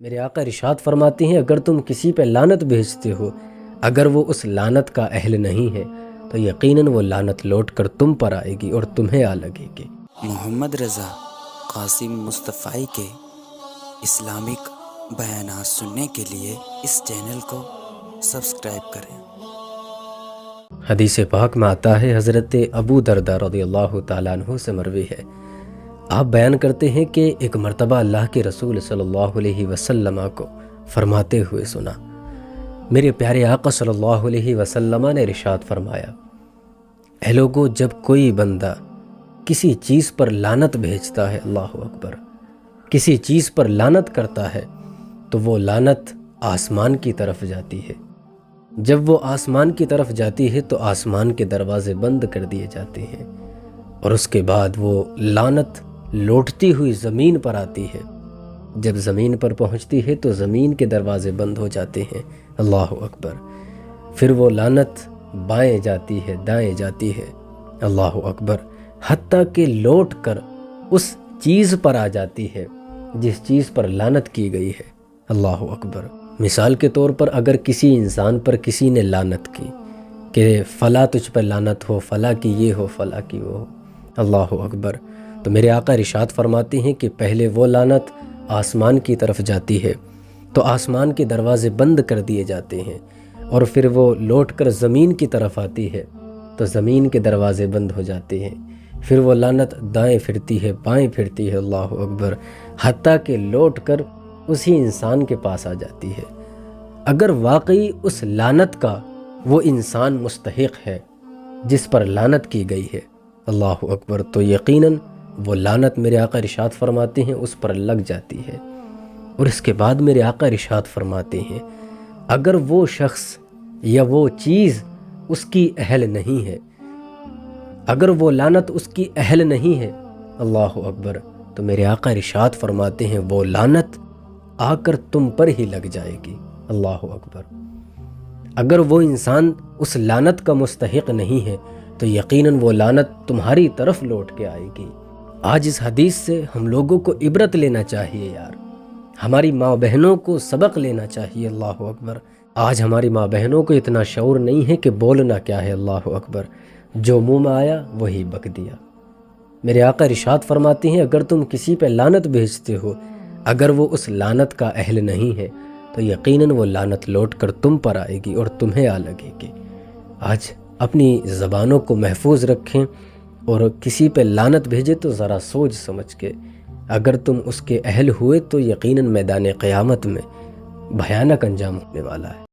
میرے آقا ارشاد فرماتے ہیں اگر تم کسی پہ لعنت بھیجتے ہو، اگر وہ اس لعنت کا اہل نہیں ہے تو یقیناً وہ لعنت لوٹ کر تم پر آئے گی اور تمہیں آ لگے گی۔ محمد رضا قاسم مصطفی کے اسلامک بیانات سننے کے لیے اس چینل کو سبسکرائب کریں۔ حدیث پاک میں آتا ہے، حضرت ابو درداء رضی اللہ تعالیٰ عنہ سے مروی ہے، آپ بیان کرتے ہیں کہ ایک مرتبہ اللہ کے رسول صلی اللہ علیہ وسلم کو فرماتے ہوئے سنا، میرے پیارے آقا صلی اللہ علیہ وسلم نے ارشاد فرمایا، اے لوگو، جب کوئی بندہ کسی چیز پر لعنت بھیجتا ہے، اللہ اکبر، کسی چیز پر لعنت کرتا ہے تو وہ لعنت آسمان کی طرف جاتی ہے۔ جب وہ آسمان کی طرف جاتی ہے تو آسمان کے دروازے بند کر دیے جاتے ہیں، اور اس کے بعد وہ لعنت لوٹتی ہوئی زمین پر آتی ہے۔ جب زمین پر پہنچتی ہے تو زمین کے دروازے بند ہو جاتے ہیں، اللہ اکبر۔ پھر وہ لعنت بائیں جاتی ہے، دائیں جاتی ہے، اللہ اکبر، حتیٰ کہ لوٹ کر اس چیز پر آ جاتی ہے جس چیز پر لعنت کی گئی ہے، اللہ اکبر۔ مثال کے طور پر اگر کسی انسان پر کسی نے لعنت کی کہ فلاں تجھ پر لعنت ہو، فلاں کی یہ ہو، فلاں کی وہ ہو، اللہ اکبر، تو میرے آقا ارشاد فرماتے ہیں کہ پہلے وہ لعنت آسمان کی طرف جاتی ہے تو آسمان کے دروازے بند کر دیے جاتے ہیں، اور پھر وہ لوٹ کر زمین کی طرف آتی ہے تو زمین کے دروازے بند ہو جاتے ہیں۔ پھر وہ لعنت دائیں پھرتی ہے، بائیں پھرتی ہے، اللہ اکبر، حتیٰ کہ لوٹ کر اسی انسان کے پاس آ جاتی ہے۔ اگر واقعی اس لعنت کا وہ انسان مستحق ہے جس پر لعنت کی گئی ہے، اللہ اکبر، تو یقیناً وہ لعنت میرے آقا ارشاد فرماتے ہیں اس پر لگ جاتی ہے۔ اور اس کے بعد میرے آقا ارشاد فرماتے ہیں اگر وہ شخص یا وہ چیز اس کی اہل نہیں ہے، اگر وہ لعنت اس کی اہل نہیں ہے، اللہ اکبر، تو میرے آقا ارشاد فرماتے ہیں وہ لعنت آ کر تم پر ہی لگ جائے گی، اللہ اکبر۔ اگر وہ انسان اس لعنت کا مستحق نہیں ہے تو یقیناً وہ لعنت تمہاری طرف لوٹ کے آئے گی۔ آج اس حدیث سے ہم لوگوں کو عبرت لینا چاہیے یار، ہماری ماں بہنوں کو سبق لینا چاہیے، اللہ اکبر۔ آج ہماری ماں بہنوں کو اتنا شعور نہیں ہے کہ بولنا کیا ہے، اللہ اکبر، جو منہ میں آیا وہی بک دیا۔ میرے آقا ارشاد فرماتے ہیں اگر تم کسی پہ لعنت بھیجتے ہو، اگر وہ اس لعنت کا اہل نہیں ہے تو یقیناً وہ لعنت لوٹ کر تم پر آئے گی اور تمہیں آ لگے گی۔ آج اپنی زبانوں کو محفوظ رکھیں، اور کسی پہ لعنت بھیجے تو ذرا سوچ سمجھ کے، اگر تم اس کے اہل ہوئے تو یقیناً میدان قیامت میں بھیانک انجام ہونے والا ہے۔